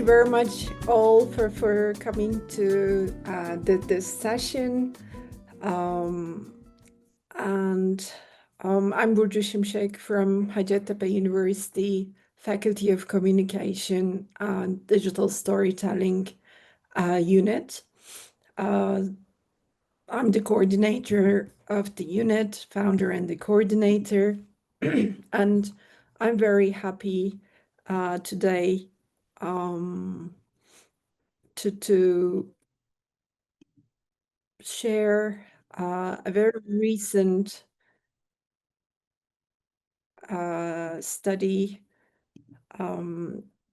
very much all for coming to this session. Um, and I'm Burcu Şimşek from Hacettepe University, Faculty of Communication and Digital Storytelling unit. I'm the coordinator of the unit, founder and the coordinator. And I'm very happy today to share a very recent study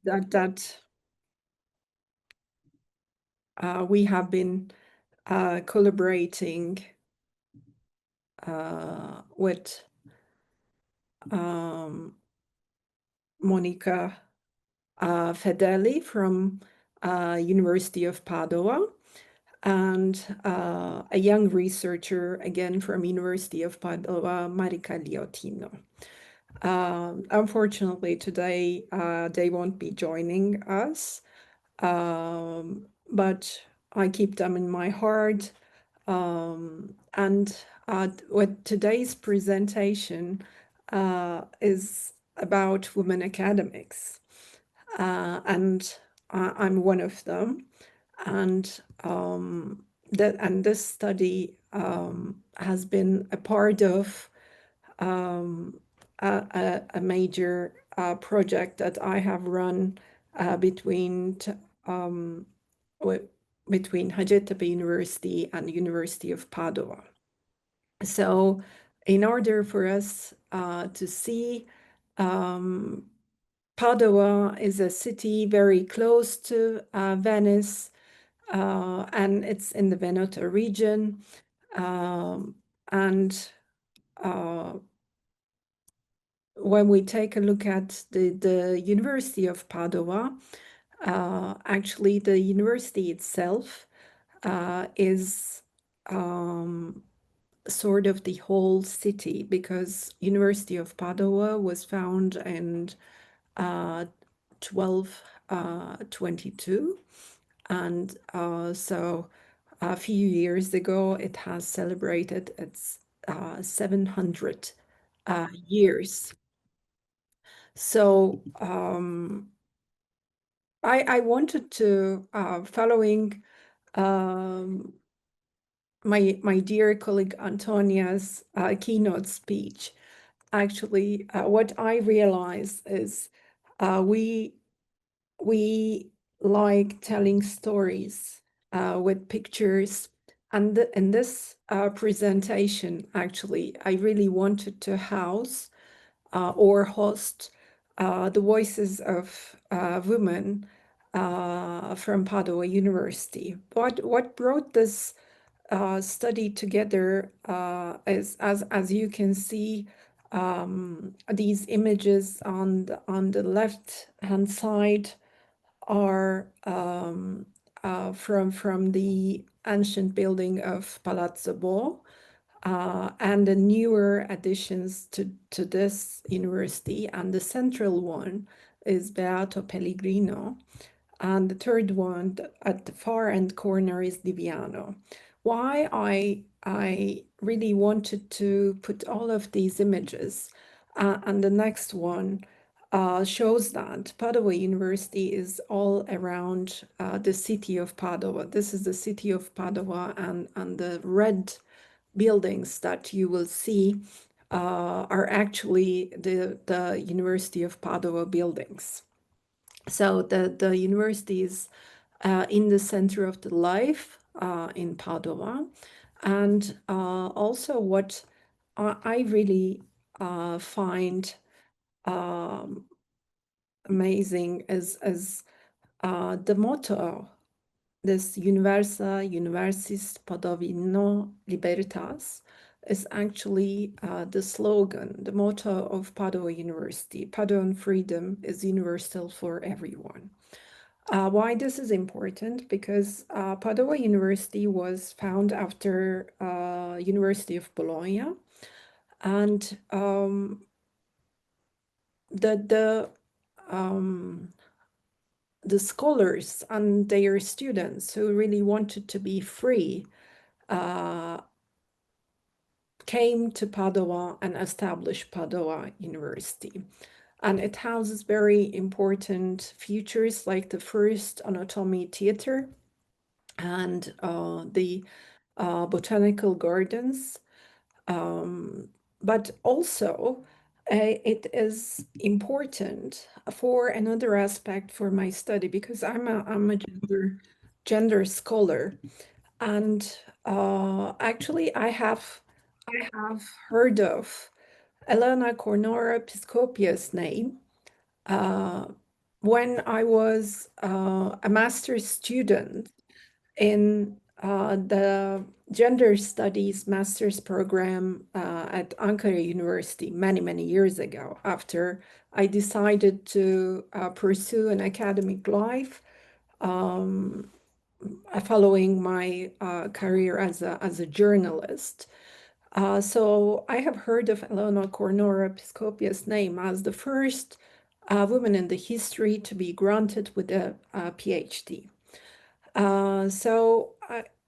that we have been collaborating with Monica Fedeli from University of Padua and a young researcher, again from University of Padua, Marica Liotino. Unfortunately, today they won't be joining us, but I keep them in my heart. And what today's presentation is about women academics, and I'm one of them. And this study has been a part of a major project that I have run between Hacettepe University and University of Padua. So in order for us to see, Padua is a city very close to Venice, and it's in the Veneto region. And when we take a look at the University of Padua, actually the university itself is sort of the whole city, because University of Padua was founded in 1222, and so a few years ago it has celebrated its 700 years. So I wanted to, following my dear colleague Antonia's keynote speech, actually, what I realized is we like telling stories with pictures, and in this presentation, actually, I really wanted to house or host the voices of women from Padua University. What brought this study together is, as you can see, these images on the left hand side are from the ancient building of Palazzo Bo, and the newer additions to this university, and the central one is Beato Pellegrino, and the third one at the far end corner is Diviano. Why I really wanted to put all of these images, and the next one shows that Padua University is all around the city of Padua. This is the city of Padua, and the red buildings that you will see are actually the University of Padua buildings. So the university is in the center of the life in Padua. And also what I really find amazing is the motto, this Universa Universis Padovino Libertas, is actually the slogan, the motto of Padua University. Paduan freedom is universal for everyone. Why this is important? Because Padua University was found after University of Bologna, and the the scholars and their students who really wanted to be free came to Padua and established Padua University. And it houses very important features like the first anatomy theater and the botanical gardens. But also, it is important for another aspect for my study because I'm a gender scholar, and actually I have heard of Elena Cornora Piscopia's name uh, when I was a master's student in the gender studies master's program at Ankara University many, many years ago, after I decided to pursue an academic life following my career as a journalist. So I have heard of Eleanor Cornora Piscopia's name as the first woman in the history to be granted with a PhD. So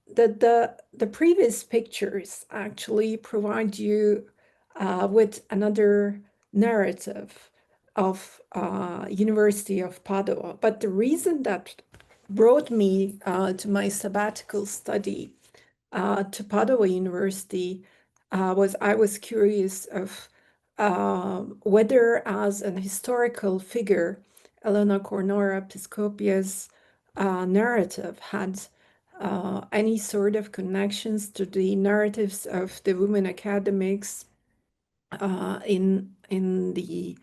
the previous pictures actually provide you with another narrative of University of Padua. But the reason that brought me to my sabbatical study to Padua University was I was curious of whether, as an historical figure, Elena Cornora Piscopia's narrative had any sort of connections to the narratives of the women academics in the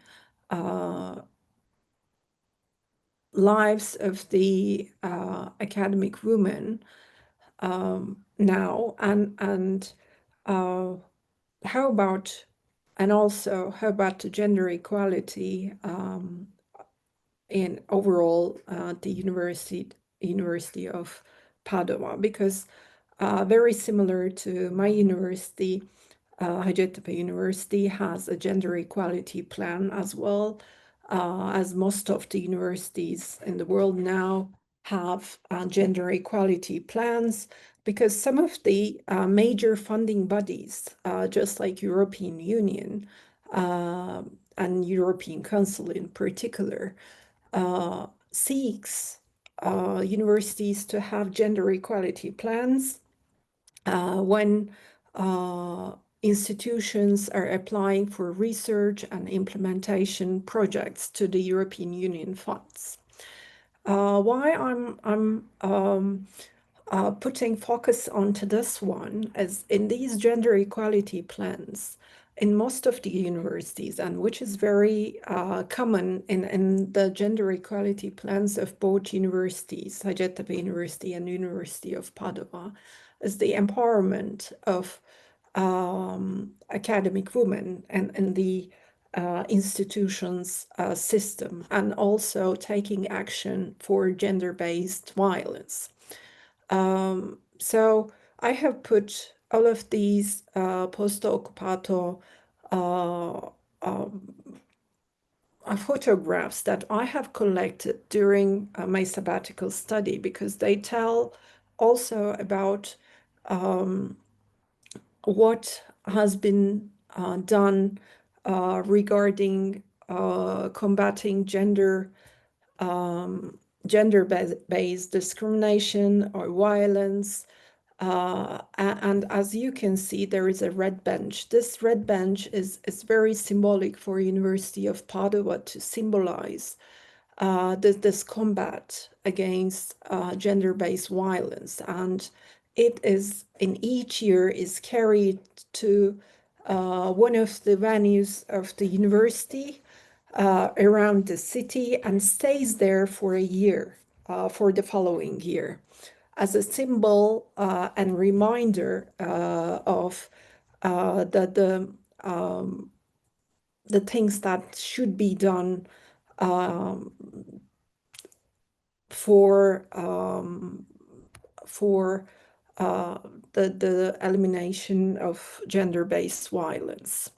lives of the academic women now, and how about how about the gender equality in overall the University of Padua, because very similar to my university, Hacettepe University has a gender equality plan as well, as most of the universities in the world now have gender equality plans, because some of the major funding bodies, just like European Union and European Council in particular, seeks universities to have gender equality plans when institutions are applying for research and implementation projects to the European Union funds. Why I'm putting focus onto this one is in these gender equality plans in most of the universities, and which is very common in the gender equality plans of both universities, Hacettepe University and University of Padua, is the empowerment of academic women and the institutions system, and also taking action for gender-based violence. So I have put all of these post-occupato photographs that I have collected during my sabbatical study, because they tell also about what has been done regarding combating gender-based discrimination or violence. And as you can see, there is a red bench. This red bench is very symbolic for University of Padua to symbolize this combat against gender-based violence. And it is in each year is carried to one of the venues of the university around the city and stays there for a year, for the following year, as a symbol and reminder of the things that should be done for for the elimination of gender-based violence.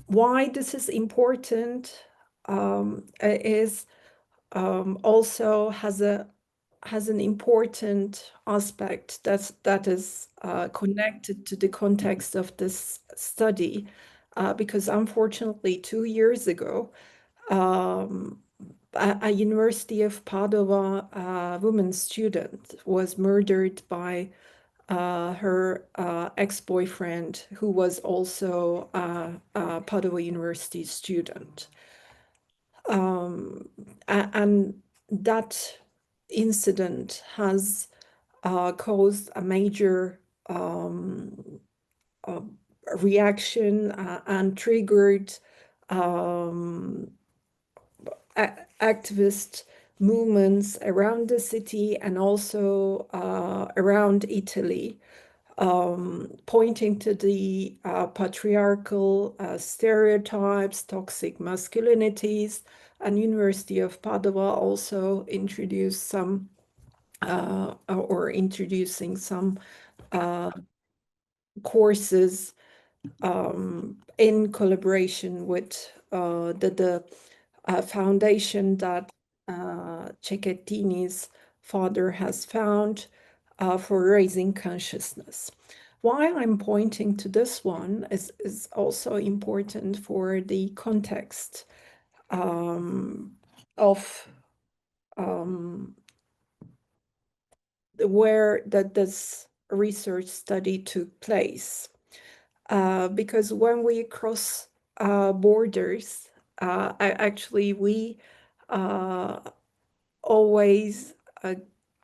Why this is important? is also has an important aspect that is connected to the context of this study, because unfortunately 2 years ago, um, a University of Padova woman student was murdered by her ex-boyfriend, who was also a Padova University student. Um, and that incident has caused a major um, uh, reaction and triggered um, activist movements around the city and also around Italy, pointing to the patriarchal stereotypes, toxic masculinities, and University of Padova also introduced some or introducing some uh, courses in collaboration with the foundation that Cecchettini's father has found for raising consciousness. Why I'm pointing to this one is also important for the context of where that this research study took place. Because when we cross borders, we uh, always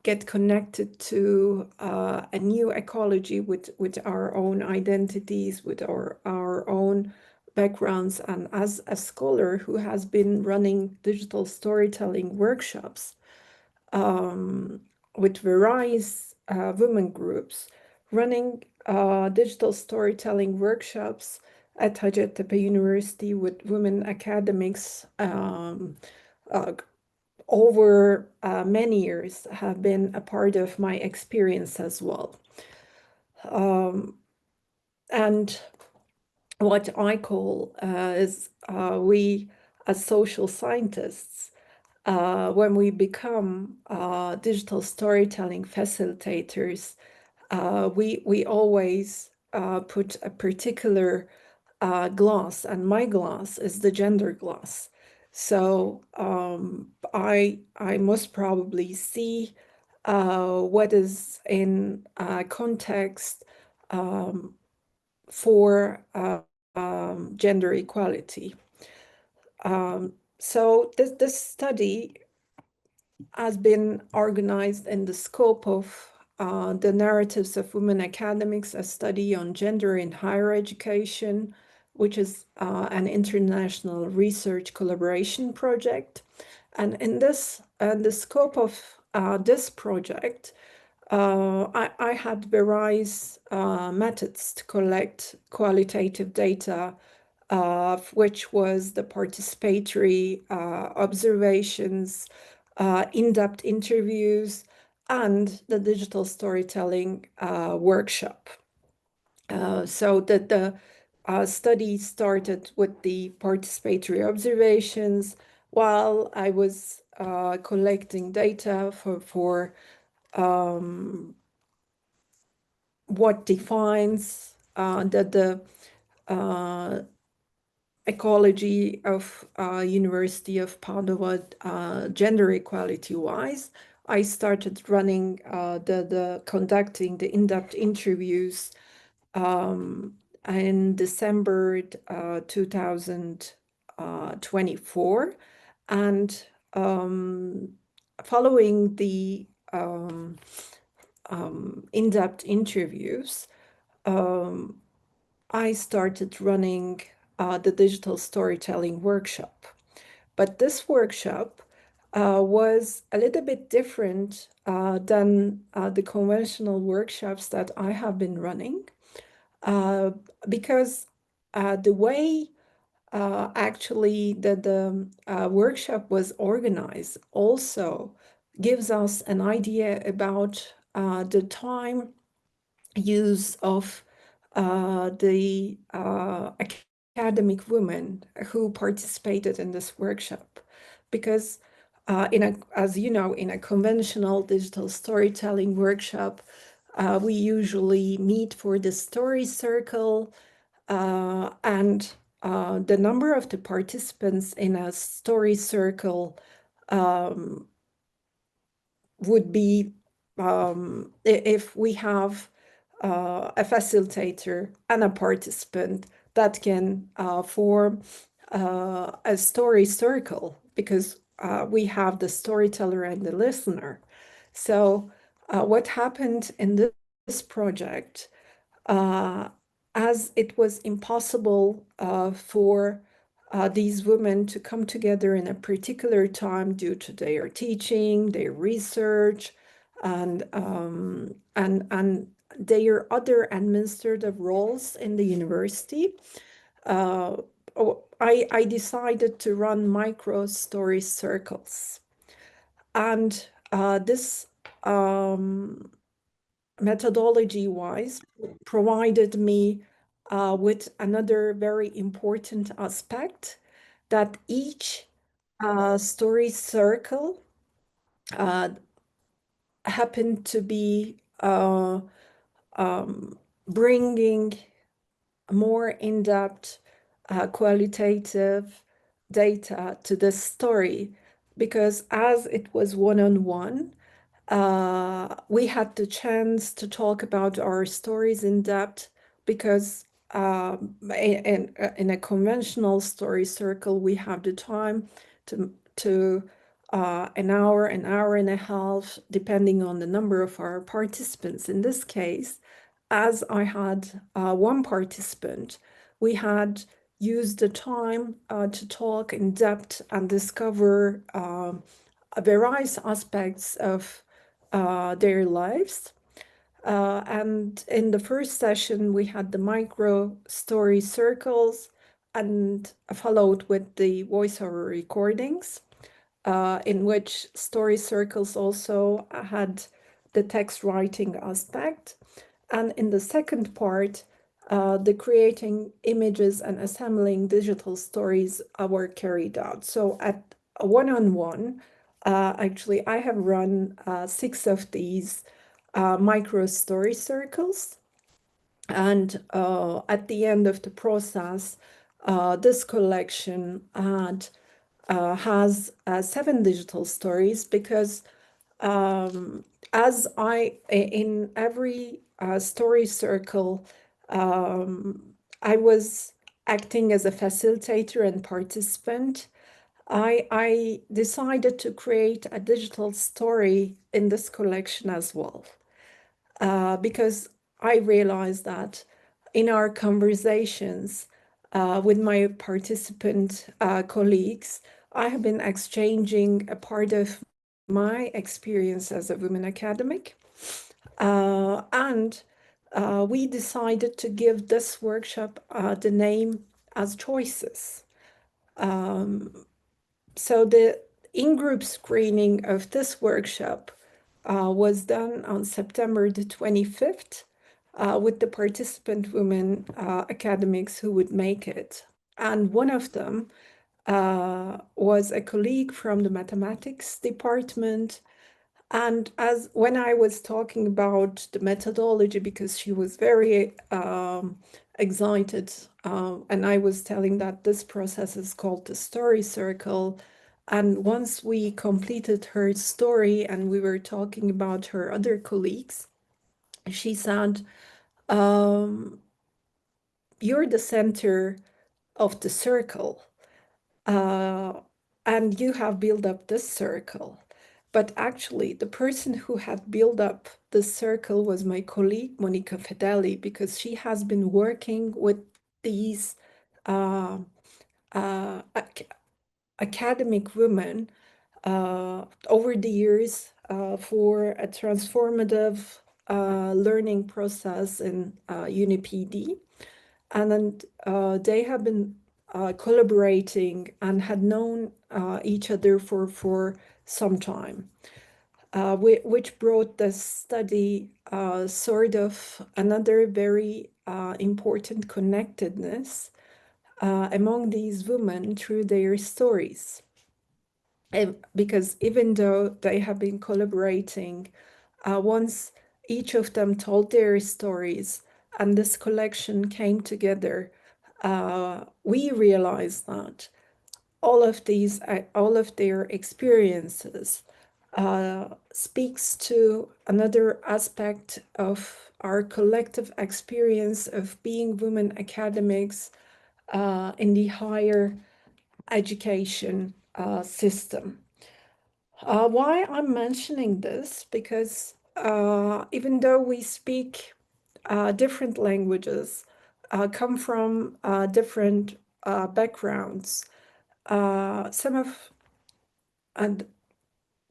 get connected to a new ecology with our own identities, with our own backgrounds. And as a scholar who has been running digital storytelling workshops with various women groups, running digital storytelling workshops at Hacettepe University with women academics uh, over many years have been a part of my experience as well. And what I call is we as social scientists, when we become digital storytelling facilitators, we always put a particular glass, and my glass is the gender glass. So I most probably see what is in context for gender equality. So this study has been organized in the scope of the Narratives of Women Academics, a study on gender in higher education, which is an international research collaboration project. And in this, the scope of this project, I had various methods to collect qualitative data, which was the participatory observations, in-depth interviews, and the digital storytelling workshop. So that the study started with the participatory observations while I was collecting data for what defines the ecology of University of Padua gender equality wise. I started running the conducting the in-depth interviews in December 2024, and following the in-depth interviews, I started running the digital storytelling workshop. But this workshop was a little bit different than the conventional workshops that I have been running, uh, because the way actually the workshop was organized also gives us an idea about the time use of the academic women who participated in this workshop, because as you know, in a conventional digital storytelling workshop, we usually meet for the story circle, and the number of the participants in a story circle um, would be, if we have a facilitator and a participant that can form a story circle, because we have the storyteller and the listener. So what happened in this project, uh, as it was impossible for these women to come together in a particular time due to their teaching, their research, and their other administrative roles in the university. I decided to run micro story circles, and this methodology-wise provided me with another very important aspect, that each story circle uh, happened to be bringing more in-depth, qualitative data to the story, because as it was one-on-one, we had the chance to talk about our stories in depth, because in a conventional story circle, we have the time to an hour and a half, depending on the number of our participants. In this case, as I had one participant, we had used the time to talk in depth and discover various aspects of their lives. And in the first session, we had the micro story circles, and followed with the voiceover recordings, in which story circles also had the text writing aspect. And in the second part, the creating images and assembling digital stories were carried out. So at a one-on-one, actually, I have run 6 of these micro story circles. And at the end of the process, this collection has 7 digital stories, because as in every story circle, I was acting as a facilitator and participant. I decided to create a digital story in this collection as well, because I realized that in our conversations with my participant colleagues, I have been exchanging a part of my experience as a women academic. And we decided to give this workshop the name as Choices. So the in-group screening of this workshop was done on September the 25th with the participant women academics who would make it. And one of them was a colleague from the mathematics department. And as when I was talking about the methodology, because she was very excited, and I was telling that this process is called the story circle. And once we completed her story and we were talking about her other colleagues, she said, "You're the center of the circle. Uh, and you have built up this circle." But actually, the person who had built up this circle was my colleague, Monica Fedeli, because she has been working with these uh, ac academic women over the years for a transformative learning process in UniPD. And then they have been collaborating and had known each other for some time, which brought this study sort of another very important connectedness among these women through their stories. Because even though they have been collaborating, once each of them told their stories and this collection came together, we realized that all of their experiences speaks to another aspect of our collective experience of being women academics in the higher education system. Why I'm mentioning this? Because even though we speak different languages, come from different backgrounds, some of and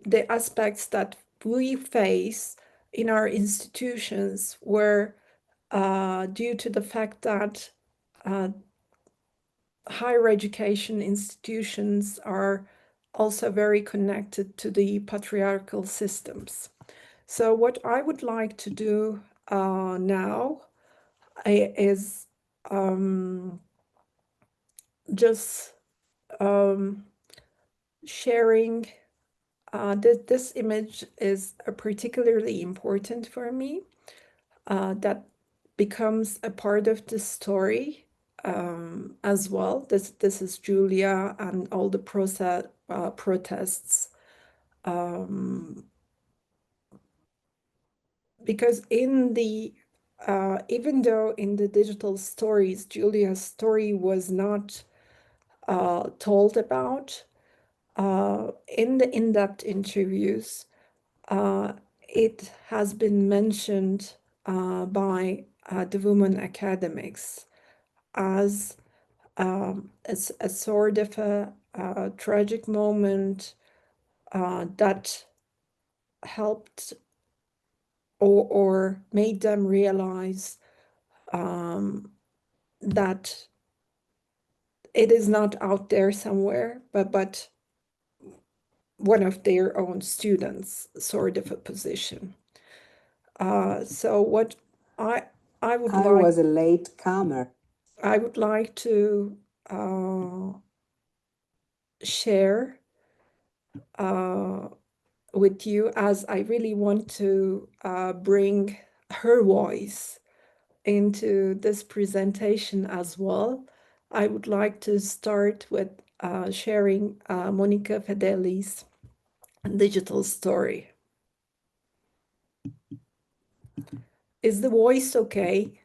the aspects that we face in our institutions were due to the fact that uh, higher education institutions are also very connected to the patriarchal systems. So what I would like to do now is just sharing that this image is particularly important for me, that becomes a part of the story as well. This is Julia and all the protests. Because in the even though in the digital stories, Julia's story was not told about, in the in-depth interviews, it has been mentioned by the women academics as a sort of a tragic moment that helped or made them realize that it is not out there somewhere, but one of their own students, sort of a position. So what I I would I like was a late comer. I would like to share with you, as I really want to bring her voice into this presentation as well. I would like to start with sharing Monica Fedeli's digital story. Is the voice okay?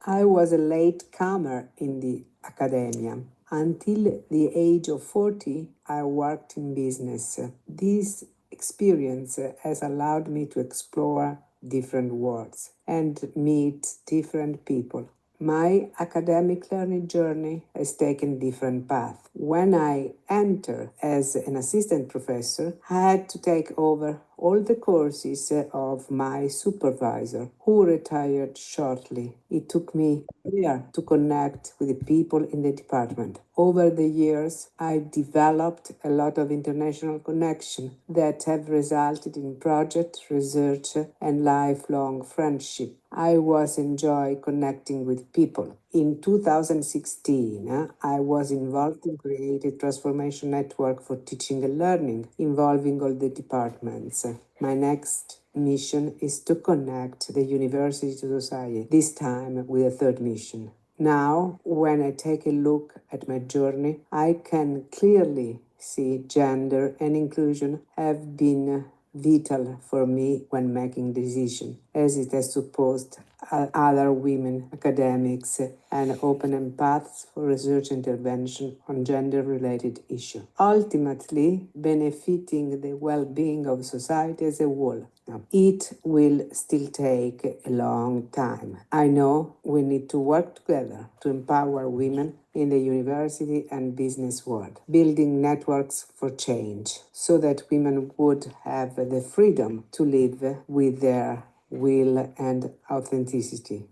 I was a late comer in the academia. Until the age of 40, I worked in business. This experience has allowed me to explore different worlds and meet different people. My academic learning journey has taken different paths. When I entered as an assistant professor, I had to take over all the courses of my supervisor, who retired shortly. It took me a year to connect with the people in the department. Over the years, I developed a lot of international connections that have resulted in project, research, and lifelong friendship. I was enjoy connecting with people. In 2016, I was involved in creating a transformation network for teaching and learning, involving all the departments. My next mission is to connect the university to society, this time with a third mission. Now, when I take a look at my journey, I can clearly see gender and inclusion have been vital for me when making decisions, as it has supposed other women academics and opening paths for research intervention on gender-related issues, ultimately benefiting the well-being of society as a whole. Now, it will still take a long time. I know we need to work together to empower women in the university and business world, building networks for change so that women would have the freedom to live with their will and authenticity.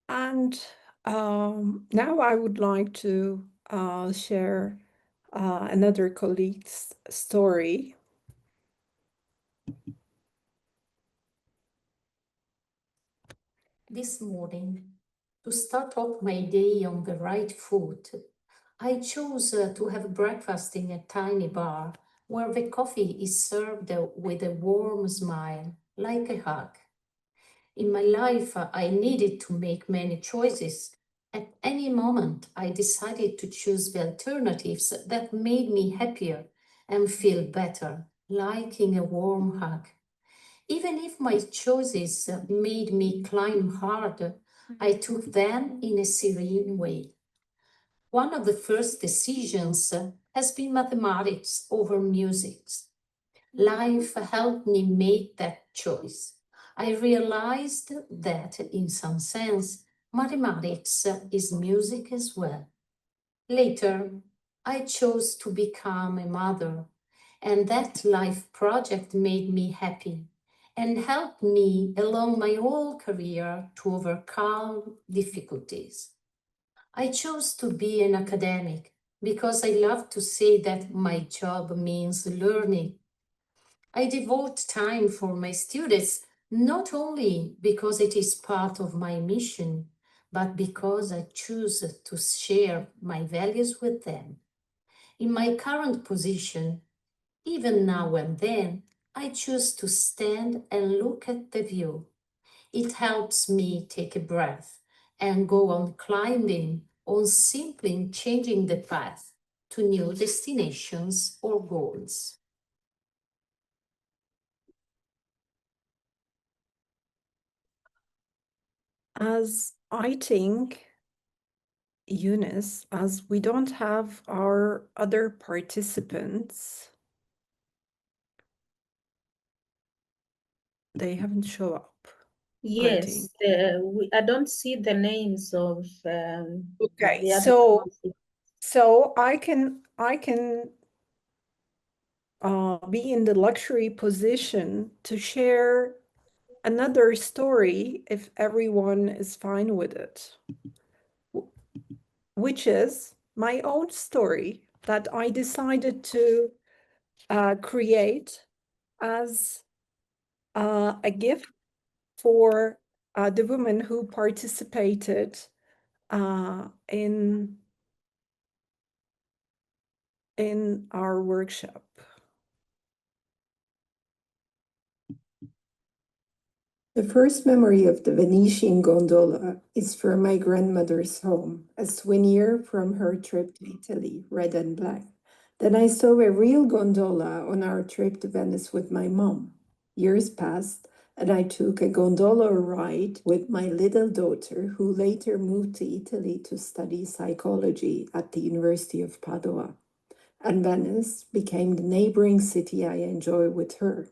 And now I would like to share another colleague's story. This morning, to start off my day on the right foot, I chose to have breakfast in a tiny bar where the coffee is served with a warm smile, like a hug. In my life, I needed to make many choices. At any moment, I decided to choose the alternatives that made me happier and feel better, liking a warm hug. Even if my choices made me climb harder, I took them in a serene way. One of the first decisions has been mathematics over music. Life helped me make that choice. I realized that, in some sense, mathematics is music as well. Later, I chose to become a mother, and that life project made me happy and helped me along my whole career to overcome difficulties. I chose to be an academic because I love to say that my job means learning. I devote time for my students not only because it is part of my mission, but because I choose to share my values with them. In my current position, even now and then, I choose to stand and look at the view. It helps me take a breath and go on climbing or simply changing the path to new destinations or goals. As I think, Eunice, as we don't have our other participants, they haven't show up, I think. Yes, I don't see the names of Okay, the other participants. so I can be in the luxury position to share another story if everyone is fine with it, which is my own story that I decided to create as a gift for the women who participated in our workshop. The first memory of the Venetian gondola is from my grandmother's home, a souvenir from her trip to Italy, red and black. Then I saw a real gondola on our trip to Venice with my mom. Years passed, and I took a gondola ride with my little daughter, who later moved to Italy to study psychology at the University of Padua. And Venice became the neighboring city I enjoy with her.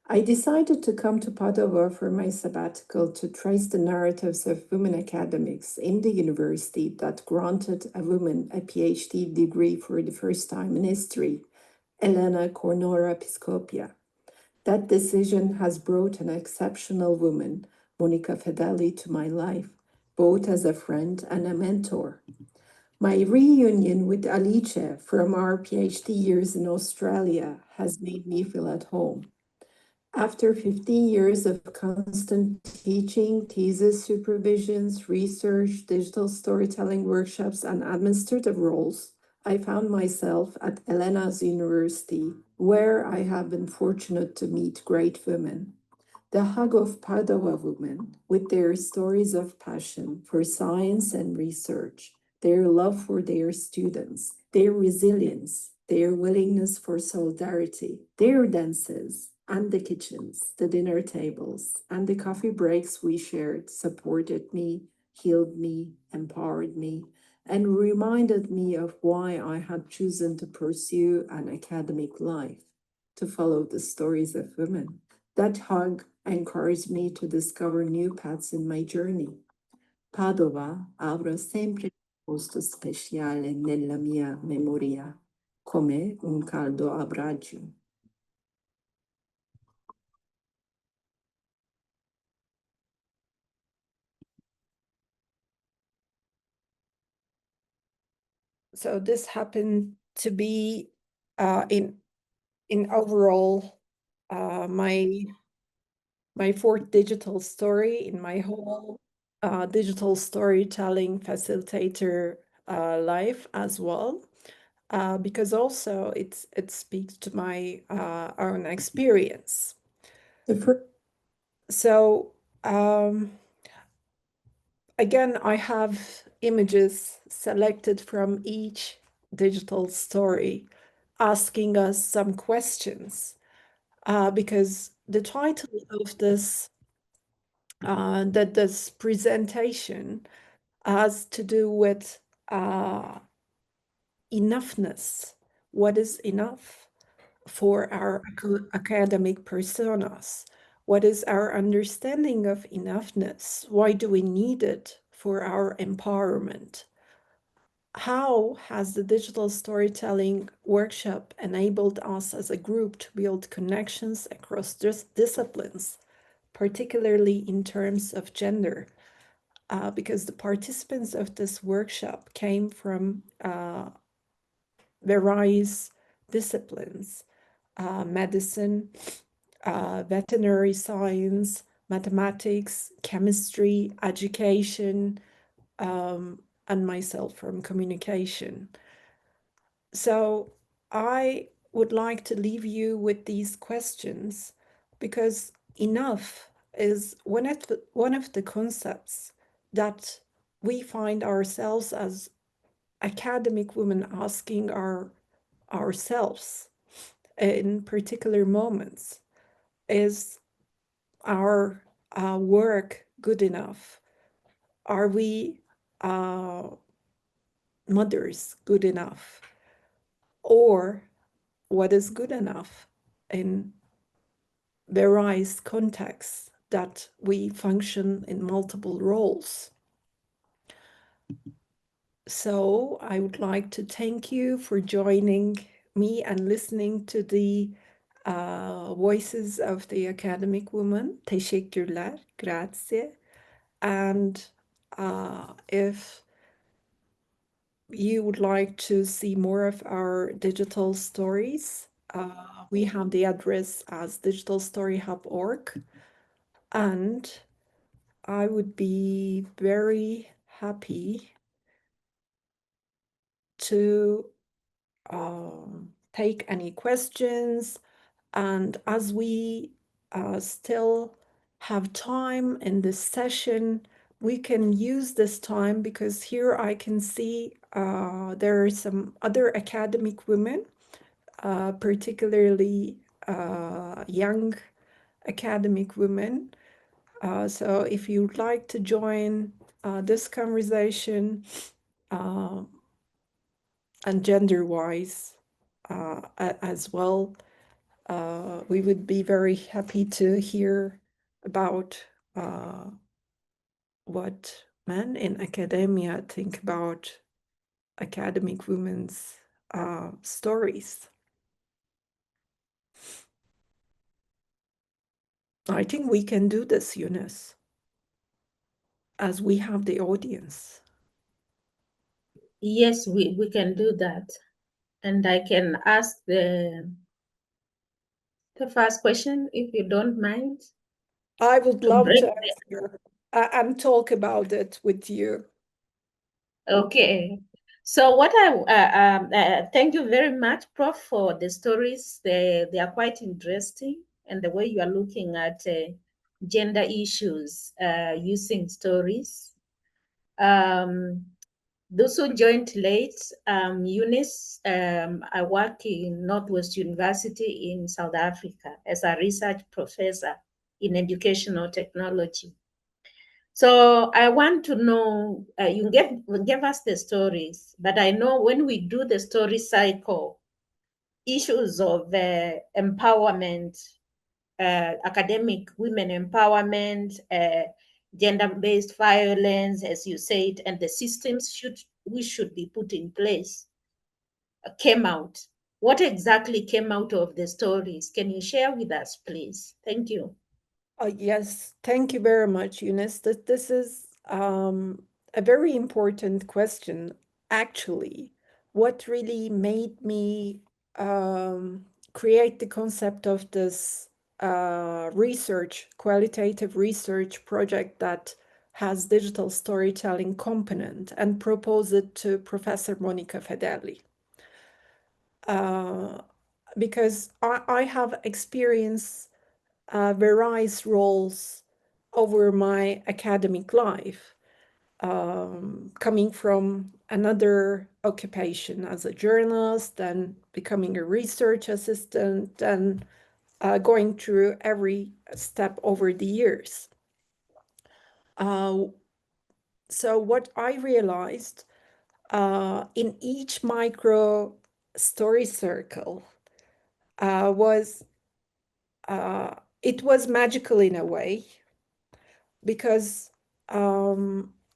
I decided to come to Padua for my sabbatical to trace the narratives of women academics in the university that granted a woman a PhD degree for the first time in history, Elena Cornora Piscopia. That decision has brought an exceptional woman, Monica Fedeli, to my life, both as a friend and a mentor. My reunion with Alice from our PhD years in Australia has made me feel at home. After 15 years of constant teaching, thesis supervisions, research, digital storytelling workshops, and administrative roles, I found myself at Elena's University, where I have been fortunate to meet great women. The Hug of Padua women, with their stories of passion for science and research, their love for their students, their resilience, their willingness for solidarity, their dances, and the kitchens, the dinner tables, and the coffee breaks we shared supported me, healed me, empowered me, and reminded me of why I had chosen to pursue an academic life, to follow the stories of women. That hug encouraged me to discover new paths in my journey. Padova avrà sempre un posto speciale nella mia memoria, come un caldo abbraccio. So this happened to be in overall my fourth digital story in my whole digital storytelling facilitator life as well, because also it speaks to my own experience. The fir- So again, I have images selected from each digital story, asking us some questions, because the title of this presentation has to do with enoughness. What is enough for our academic personas? What is our understanding of enoughness? Why do we need it for our empowerment? How has the digital storytelling workshop enabled us as a group to build connections across disciplines, particularly in terms of gender? Because the participants of this workshop came from various disciplines, medicine, veterinary science, mathematics, chemistry, education, and myself from communication. So I would like to leave you with these questions because enough is one of the concepts that we find ourselves as academic women asking ourselves in particular moments. Is our work good enough? Are we uh, mothers good enough? Or what is good enough in various contexts that we function in multiple roles? So I would like to thank you for joining me and listening to the voices of the academic woman. Teşekkürler, grazie. And if you would like to see more of our digital stories, we have the address as digitalstoryhub.org. And I would be very happy to take any questions. And as we still have time in this session, we can use this time because here I can see there are some other academic women, particularly young academic women. So if you'd like to join this conversation, and gender-wise as well, we would be very happy to hear about what men in academia think about academic women's stories. I think we can do this, Eunice, as we have the audience. Yes, we can do that. And I can ask the first question, if you don't mind, I would to love break to answer and talk about it with you. Okay. So thank you very much, Prof, for the stories. They are quite interesting, and the way you are looking at gender issues using stories. Those who joined late, Eunice, I work in Northwest University in South Africa as a research professor in educational technology. So I want to know, you give us the stories, but I know when we do the story cycle, issues of empowerment, academic women empowerment, gender-based violence, as you said, and the systems we should be put in place came out. What exactly came out of the stories? Can you share with us, please? Thank you. Yes, thank you very much, Eunice. This is a very important question, actually. What really made me create the concept of this research, qualitative research project that has digital storytelling component and propose it to Professor Monica Federli. Because I have experienced various roles over my academic life, coming from another occupation as a journalist, then becoming a research assistant, and going through every step over the years. So what I realized in each micro story circle was it was magical in a way, because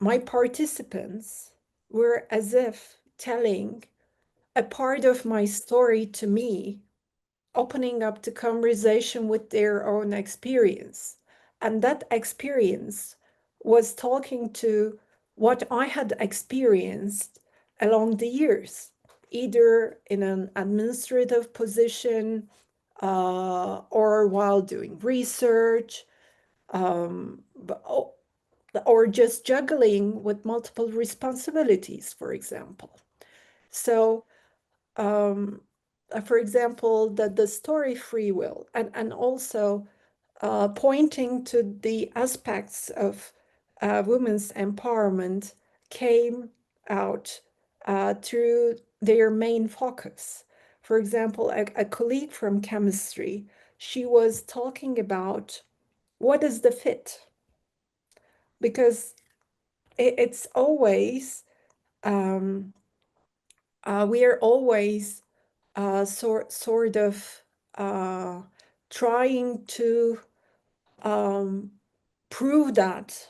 my participants were as if telling a part of my story to me, opening up the conversation with their own experience. And that experience was talking to what I had experienced along the years, either in an administrative position or while doing research, or just juggling with multiple responsibilities, for example. So, for example, the story free will, and also pointing to the aspects of women's empowerment came out through their main focus. For example, a colleague from chemistry, she was talking about what is the fit? Because it's always, we are always sort of trying to prove that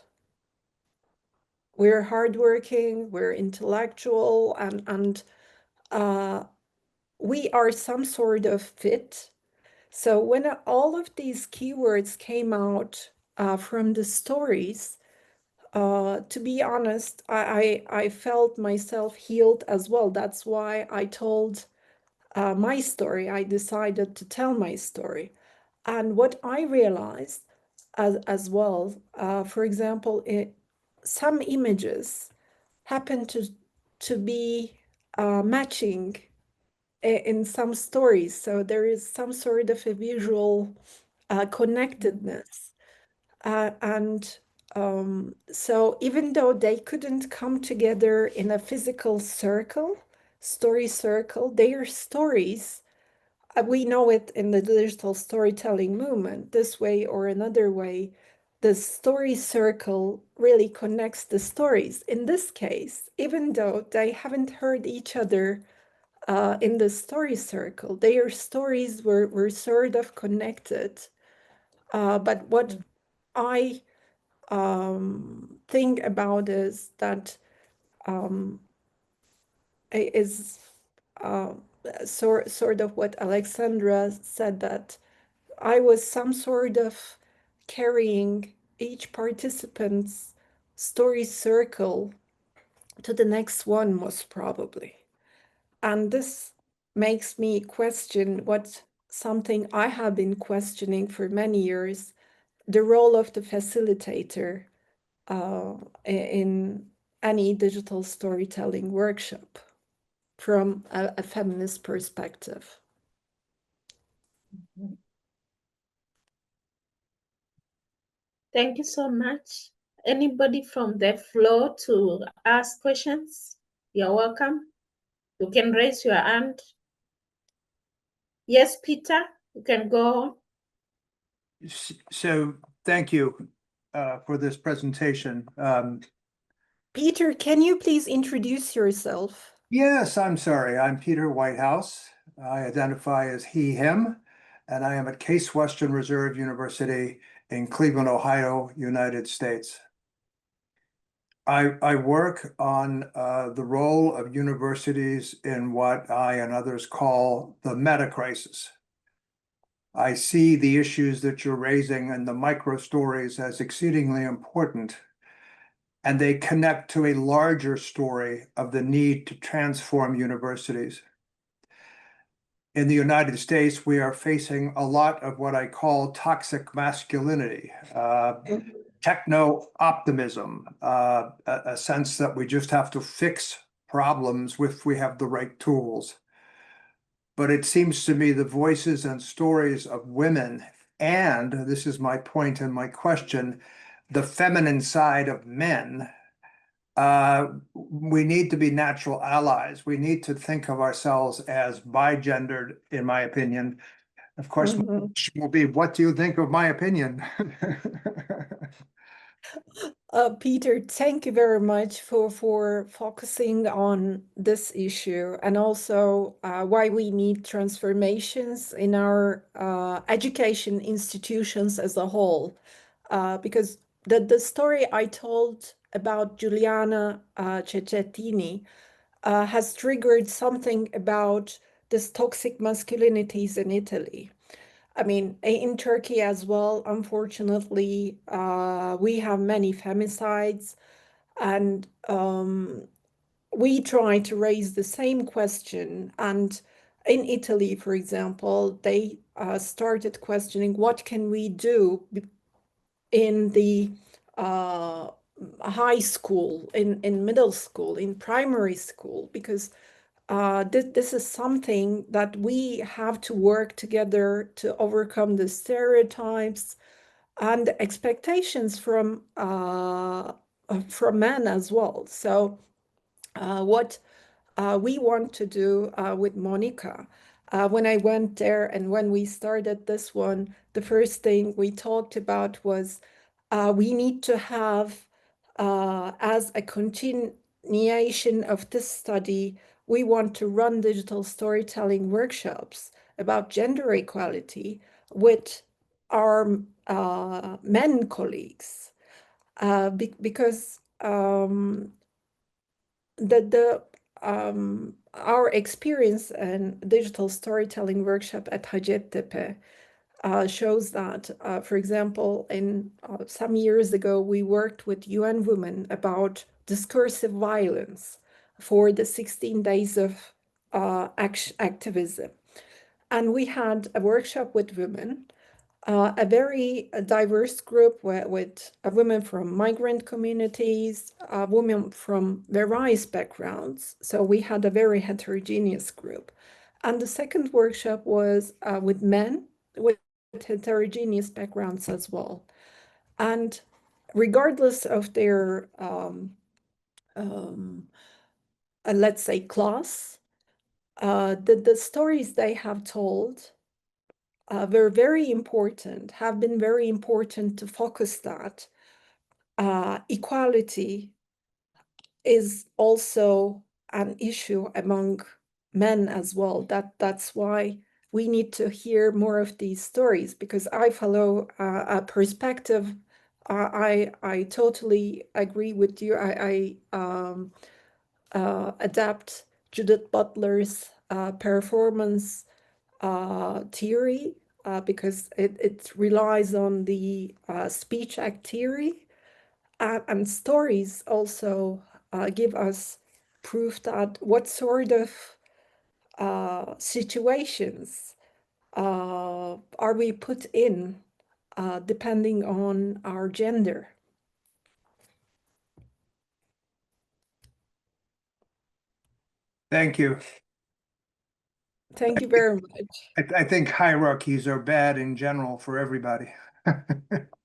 we're hardworking, we're intellectual, and we are some sort of fit. So when all of these keywords came out from the stories, to be honest, I felt myself healed as well. That's why I told my story. I decided to tell my story. And what I realized as well, for example, some images happen to be matching in some stories. So there is some sort of a visual connectedness. And so even though they couldn't come together in a physical circle, story circle, their stories, we know it in the digital storytelling movement, this way or another way, the story circle really connects the stories. In this case, even though they haven't heard each other in the story circle, their stories were sort of connected. But what I think about is that is sort of what Alexandra said, that I was some sort of carrying each participant's story circle to the next one, most probably. And this makes me question what something I have been questioning for many years, the role of the facilitator in any digital storytelling workshop from a feminist perspective. Thank you so much. Anybody from the floor to ask questions? You're welcome. You can raise your hand. Yes, Peter, you can go. So thank you for this presentation. Peter, can you please introduce yourself? Yes, I'm sorry. I'm Peter Whitehouse. I identify as he, him, and I am at Case Western Reserve University in Cleveland, Ohio, United States. I work on the role of universities in what I and others call the meta crisis. I see the issues that you're raising and the micro stories as exceedingly important, and they connect to a larger story of the need to transform universities. In the United States, we are facing a lot of what I call toxic masculinity. techno optimism, a sense that we just have to fix problems if we have the right tools. But it seems to me the voices and stories of women, and this is my point and my question, the feminine side of men, we need to be natural allies. We need to think of ourselves as bigendered, in my opinion. Of course, my Mhm. question will be, what do you think of my opinion? Peter, thank you very much for focusing on this issue and also why we need transformations in our education institutions as a whole. Because the story I told about Giuliana Cecchetini has triggered something about this toxic masculinities in Italy. I mean, in Turkey as well, unfortunately, we have many femicides, and we try to raise the same question. And in Italy, for example, they started questioning what can we do in the uh, high school, in middle school, in primary school, because this is something that we have to work together to overcome the stereotypes and expectations from men as well. So, what we want to do with Monica. When I went there and when we started this one, the first thing we talked about was we need to have, as a continuation of this study, we want to run digital storytelling workshops about gender equality with our men colleagues, because the our experience and digital storytelling workshop at Hacettepe shows that, for example, in some years ago, we worked with UN Women about discursive violence for the 16 days of activism. And we had a workshop with women, a very diverse group with women from migrant communities, women from various backgrounds. So we had a very heterogeneous group. And the second workshop was with men with heterogeneous backgrounds as well. And regardless of their, um, let's say, class, the stories they have told were very important, have been very important to focus that equality is also an issue among men as well. That's why we need to hear more of these stories, because I follow a perspective. I totally agree with you. I adapt Judith Butler's performance theory because it relies on the speech act theory, and stories also give us proof that what sort of situations are we put in depending on our gender. Thank you. Thank you very much. I think hierarchies are bad in general for everybody.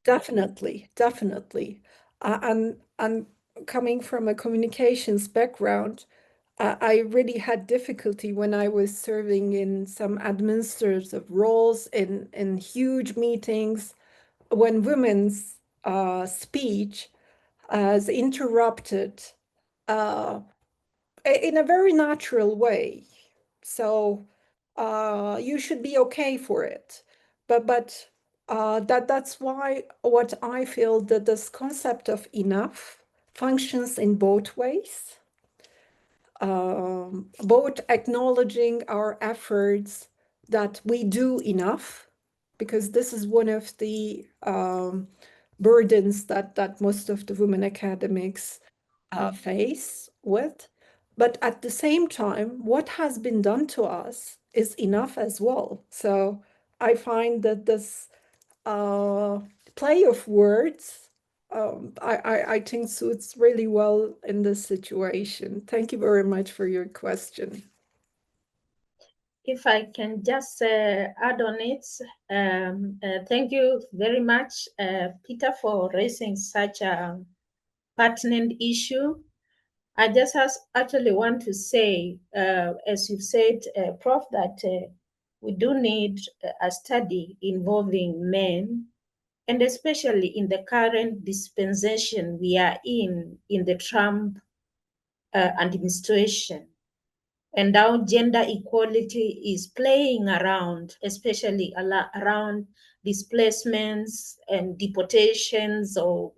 Definitely, definitely. And coming from a communications background, I really had difficulty when I was serving in some administrative roles in huge meetings when women's speech is interrupted uh, in a very natural way. So you should be okay for it. But that's why what I feel that this concept of enough functions in both ways, both acknowledging our efforts that we do enough, because this is one of the burdens that most of the women academics face with. But at the same time, what has been done to us is enough as well. So I find that this uh, play of words I think suits really well in this situation. Thank you very much for your question. If I can just add on it, thank you very much, Peter, for raising such a pertinent issue. I just actually want to say, as you've said, Prof, that we do need a study involving men, and especially in the current dispensation we are in the Trump administration, and how gender equality is playing around, especially around displacements and deportations or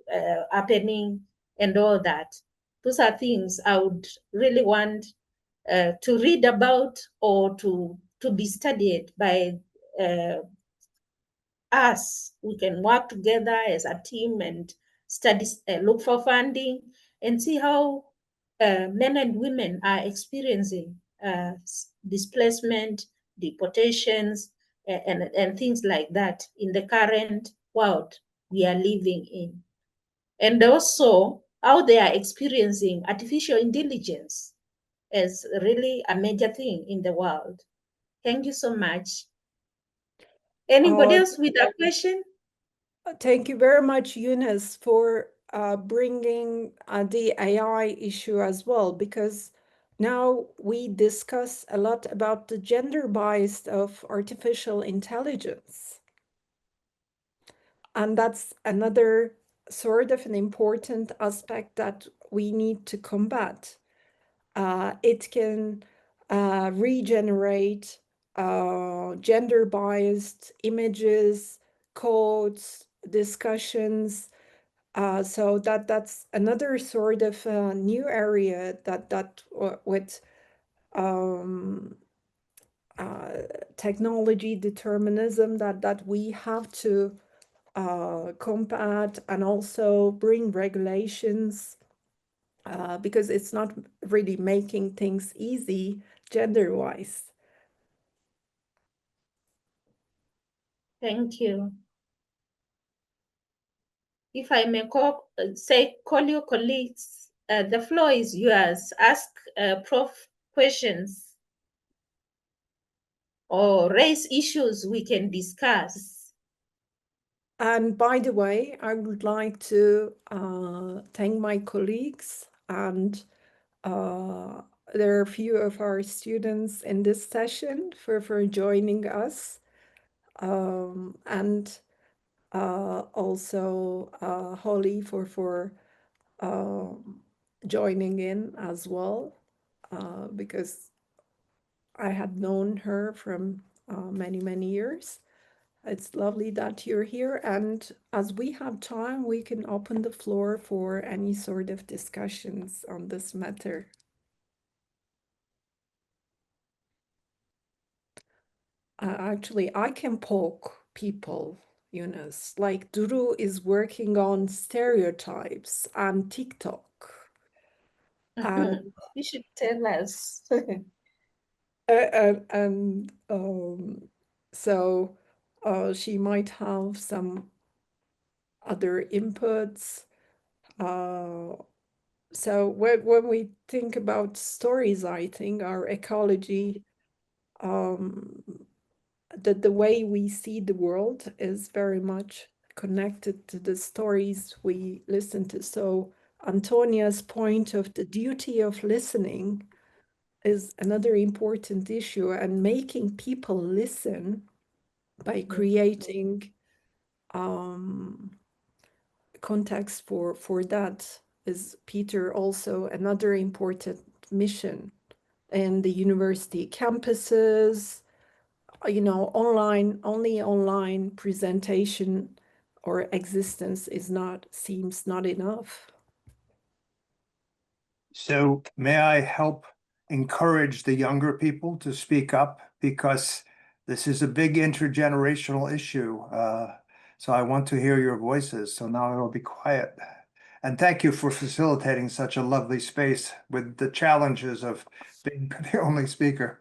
happening and all that. Those are things I would really want to read about or to be studied by us. We can work together as a team and study, look for funding and see how men and women are experiencing displacement, deportations, and things like that in the current world we are living in. And also how they are experiencing artificial intelligence as really a major thing in the world. Thank you so much. Anybody else with a question? Thank you very much, Eunice, for bringing the AI issue as well, because now we discuss a lot about the gender bias of artificial intelligence. And that's another sort of an important aspect that we need to combat. It can regenerate gender biased images, codes, discussions. So that's another sort of new area that with um, technology determinism that we have to combat and also bring regulations because it's not really making things easy gender-wise. Thank you. If I may call your colleagues, the floor is yours. Ask Prof questions or raise issues we can discuss. And by the way, I would like to thank my colleagues, and there are a few of our students in this session for joining us, and also Holly for joining in as well, because I had known her from many years. It's lovely that you're here, and as we have time, we can open the floor for any sort of discussions on this matter. Actually, I can poke people, Eunice. Like Duru is working on stereotypes and TikTok. And You should tell us. and so she might have some other inputs. So when we think about stories, I think our ecology, the way we see the world is very much connected to the stories we listen to. So Antonia's point of the duty of listening is another important issue, and making people listen by creating context for that is, Peter, also another important mission in the university campuses. You know, only online presentation or existence seems not enough. So may I help encourage the younger people to speak up, because this is a big intergenerational issue. So I want to hear your voices. So now I will be quiet. And thank you for facilitating such a lovely space with the challenges of being the only speaker.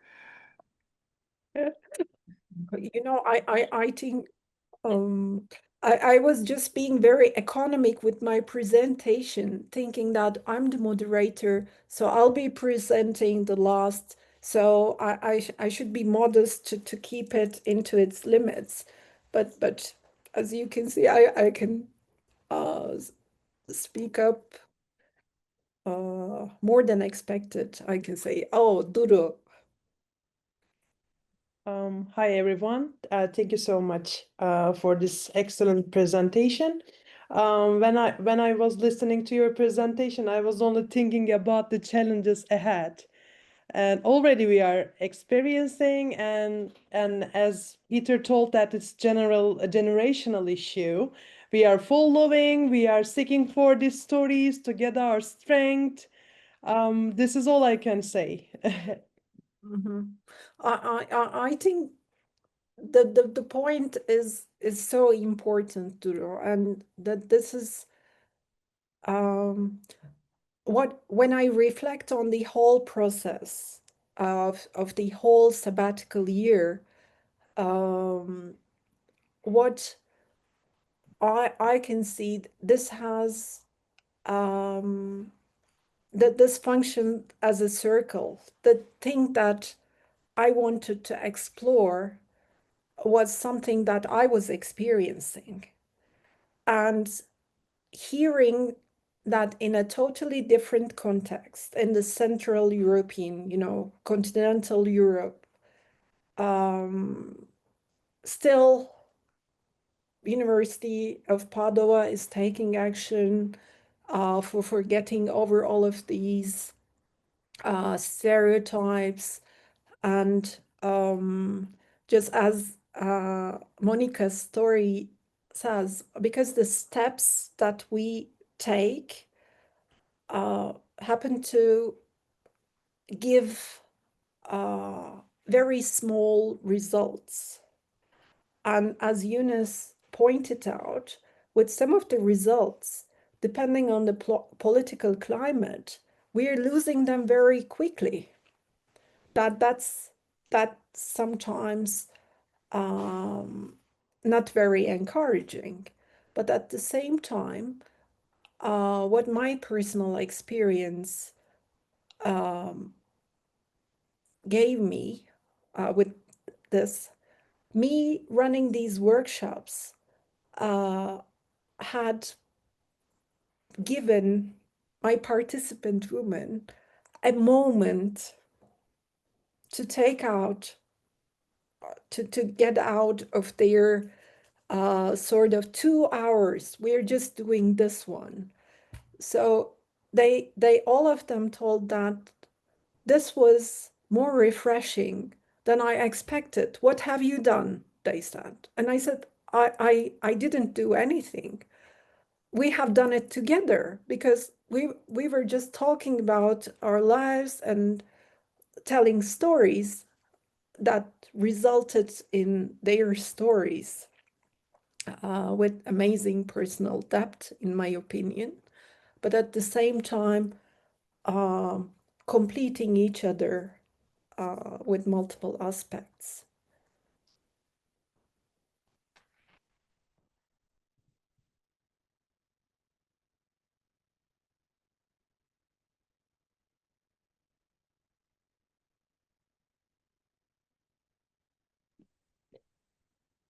You know, I think I was just being very economic with my presentation, thinking that I'm the moderator, so I'll be presenting the last. So I should be modest to keep it into its limits. But as you can see, I can speak up more than expected. I can say, oh, Duro. Hi everyone. Thank you so much for this excellent presentation. When I was listening to your presentation, I was only thinking about the challenges ahead, and already we are experiencing, and as Peter told, that it's a generational issue. We are following, we are seeking for these stories to get our strength. This is all I can say. Mhm. I think the point is so important, Duro, and that this is what when I reflect on the whole process of the whole sabbatical year, what I can see this has that this functioned as a circle. The thing that I wanted to explore was something that I was experiencing. And hearing that in a totally different context, in the Central European, continental Europe, still University of Padua is taking action for getting over all of these stereotypes. And just as Monica's story says, because the steps that we take happen to give very small results. And as Eunice pointed out, with some of the results, depending on the political climate, we are losing them very quickly. That's sometimes not very encouraging. But at the same time, what my personal experience gave me with this, me running these workshops had given my participant women a moment to take out, to get out of their sort of 2 hours. We're just doing this one. So they all of them told that this was more refreshing than I expected. What have you done? They said. And I said, I didn't do anything. We have done it together because we were just talking about our lives and telling stories that resulted in their stories with amazing personal depth, in my opinion, but at the same time, uh, completing each other with multiple aspects.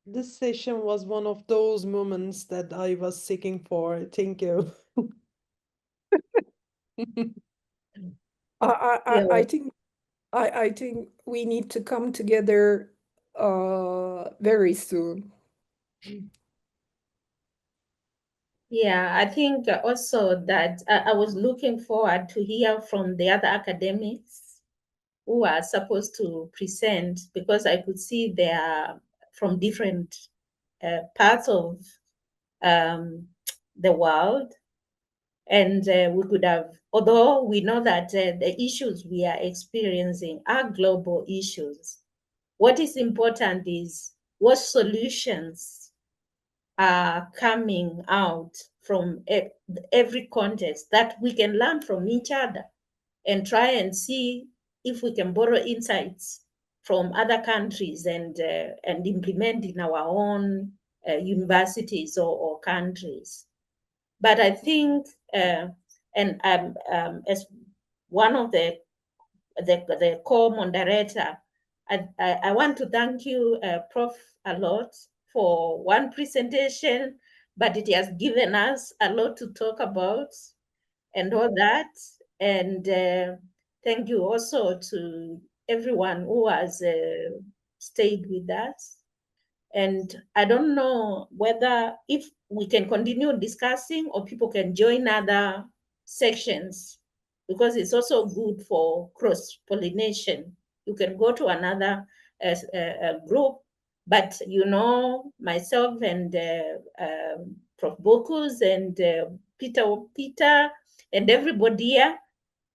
This session was one of those moments that I was seeking for. Thank you. I think I think we need to come together very soon. Yeah, I think also that I was looking forward to hear from the other academics who are supposed to present, because I could see they are from different parts of the world. And we could have, although we know that the issues we are experiencing are global issues, what is important is what solutions are coming out from every context that we can learn from each other and try and see if we can borrow insights from other countries and implement in our own universities or countries. But I think, and as one of the co-moderator, I want to thank you, Prof, a lot for one presentation, but it has given us a lot to talk about and all that. And thank you also to everyone who has stayed with us. And I don't know whether if we can continue discussing or people can join other sections, because it's also good for cross-pollination. You can go to another group, but myself and Prof. Bokus and Peter and everybody here,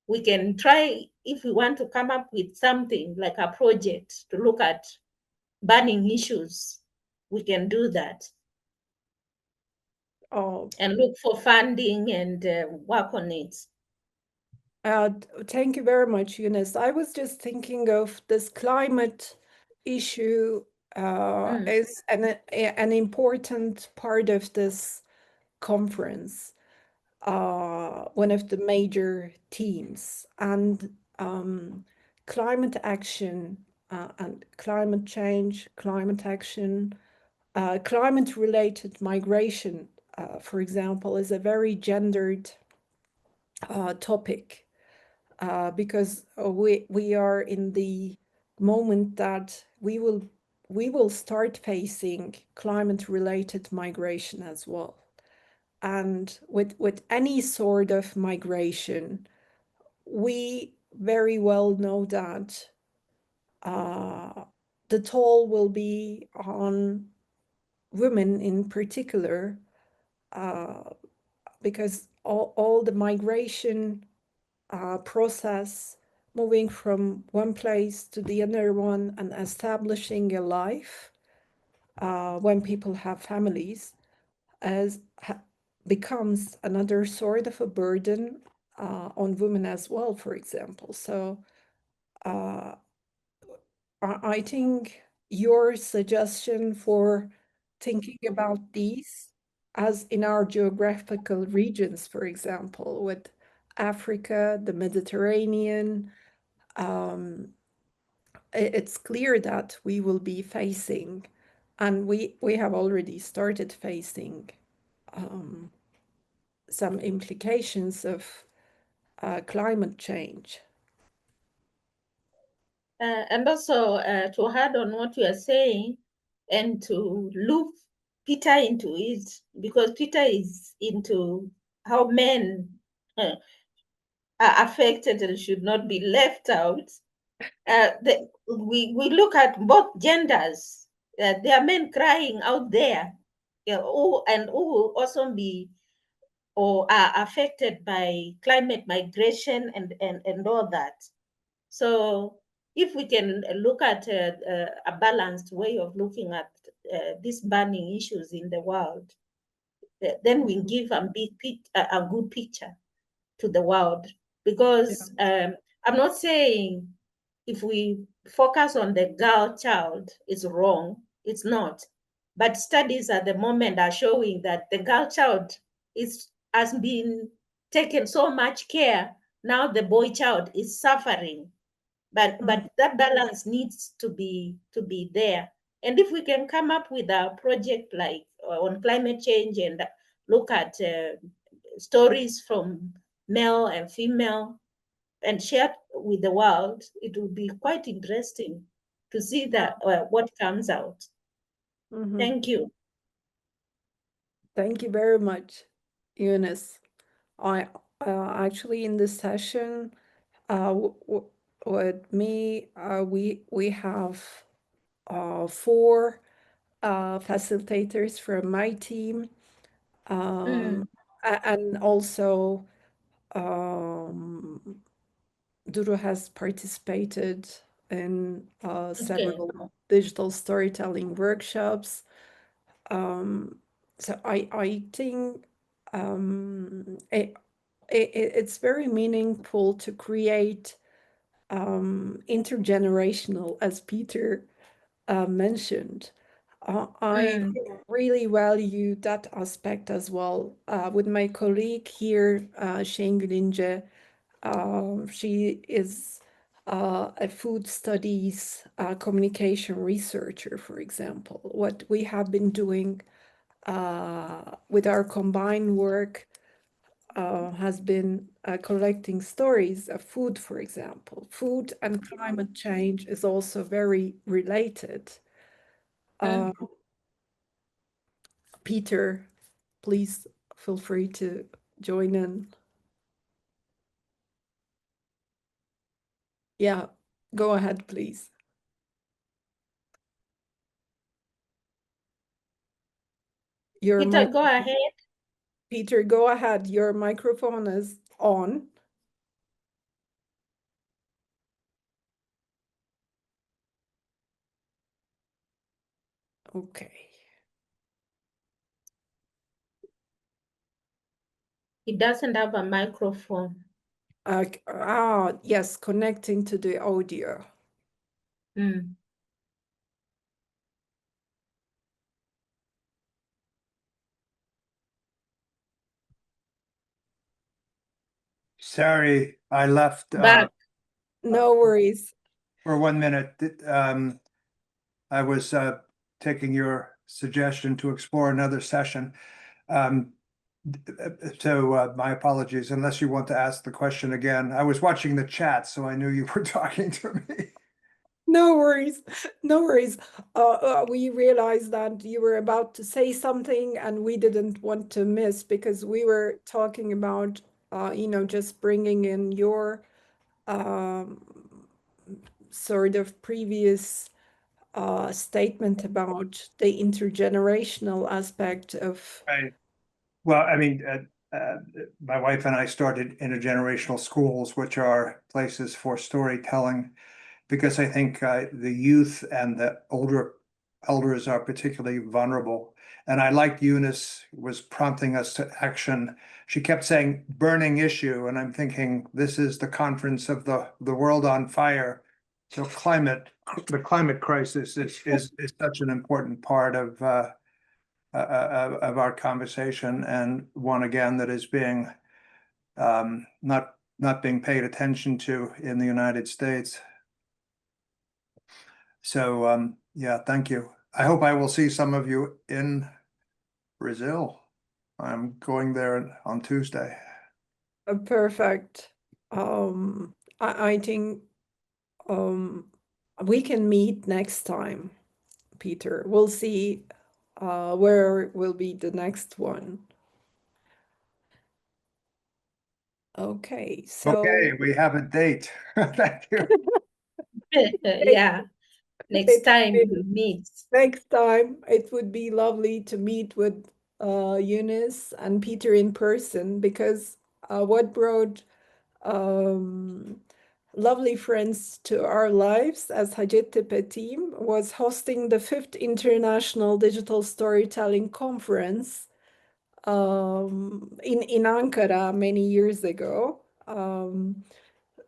we can try, if we want to come up with something like a project to look at burning issues, we can do that. Oh, And look for funding and work on it. thank you very much, Eunice. I was just thinking of this climate issue is an important part of this conference, one of the major themes, and climate action and climate change, climate action, climate-related migration, for example, is a very gendered topic because we are in the moment that we will start facing climate-related migration as well. And with any sort of migration, we very well know that the toll will be on women in particular, because all the migration process, moving from one place to the other one and establishing a life when people have families, as becomes another sort of a burden on women as well, for example. So I think your suggestion for thinking about these as in our geographical regions, for example, with Africa, the Mediterranean, it's clear that we will be facing, and we have already started facing some implications of climate change. And also to add on what you are saying and to loop Peter into it, because Peter is into how men are affected and should not be left out. We look at both genders. There are men crying out there, who will also be or are affected by climate migration and all that. So if we can look at a balanced way of looking at these burning issues in the world, then we give a good picture to the world. Because I'm not saying if we focus on the girl child is wrong. It's not. But studies at the moment are showing that the girl child has been taken so much care. Now the boy child is suffering. But that balance needs to be there. And if we can come up with a project like on climate change and look at stories from male and female and share with the world, it will be quite interesting to see that what comes out. Thank you. Thank you very much, Eunice. I actually in this session with me, we have 4 facilitators from my team, and also Duro has participated in several digital storytelling workshops. So I think it's very meaningful to create intergenerational, as Peter mentioned, I really value that aspect as well. With my colleague here, Shane Gulinje, she is a food studies communication researcher, for example. What we have been doing with our combined work has been collecting stories of food, for example. Food and climate change is also very related. Peter, please feel free to join in. Yeah, go ahead, please. Peter, go ahead. Peter, go ahead. Your microphone is on. Okay. He doesn't have a microphone. Yes, connecting to the audio. Sorry, I left Back. No worries. for 1 minute. I was taking your suggestion to explore another session. So my apologies, unless you want to ask the question again. I was watching the chat, so I knew you were talking to me. No worries. No worries. We realized that you were about to say something and we didn't want to miss because we were talking about, just bringing in your sort of previous statement about the intergenerational aspect of. Right. Well, I mean, my wife and I started intergenerational schools, which are places for storytelling, because I think the youth and the older elders are particularly vulnerable. And I liked Eunice was prompting us to action. She kept saying burning issue, and I'm thinking this is the conference of the world on fire. So the climate crisis is such an important part of our conversation, and one again that is being not being paid attention to in the United States. So yeah, thank you. I hope I will see some of you in Brazil. I'm going there on Tuesday. Perfect. I think we can meet next time, Peter. We'll see where will be the next one. Okay, so Okay, we have a date. Thank you. Yeah. Next time we meet. Next time, it would be lovely to meet with Eunice and Peter in person because what brought lovely friends to our lives as Hacettepe team was hosting the 5th International Digital Storytelling Conference in Ankara many years ago.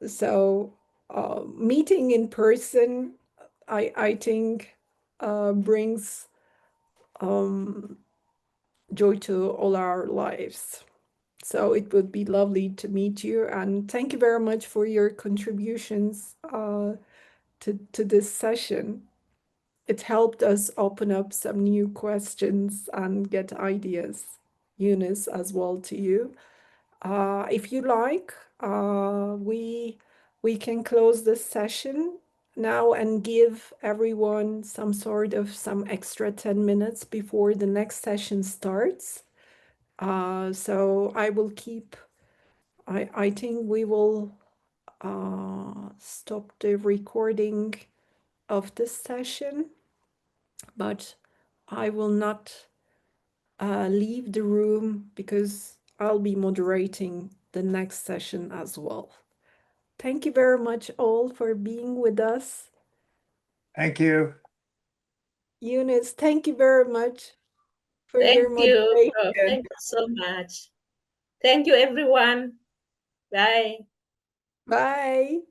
So meeting in person, I think, brings joy to all our lives. So it would be lovely to meet you, and thank you very much for your contributions to this session. It helped us open up some new questions and get ideas. Eunice, as well to you. If you like, we can close this session now and give everyone some extra 10 minutes before the next session starts. So I think we will stop the recording of this session, but I will not leave the room because I'll be moderating the next session as well. Thank you very much all for being with us. Thank you. Eunice, thank you very much for your Thank you, moderation. Prof. Thank you so much. Thank you, everyone. Bye. Bye.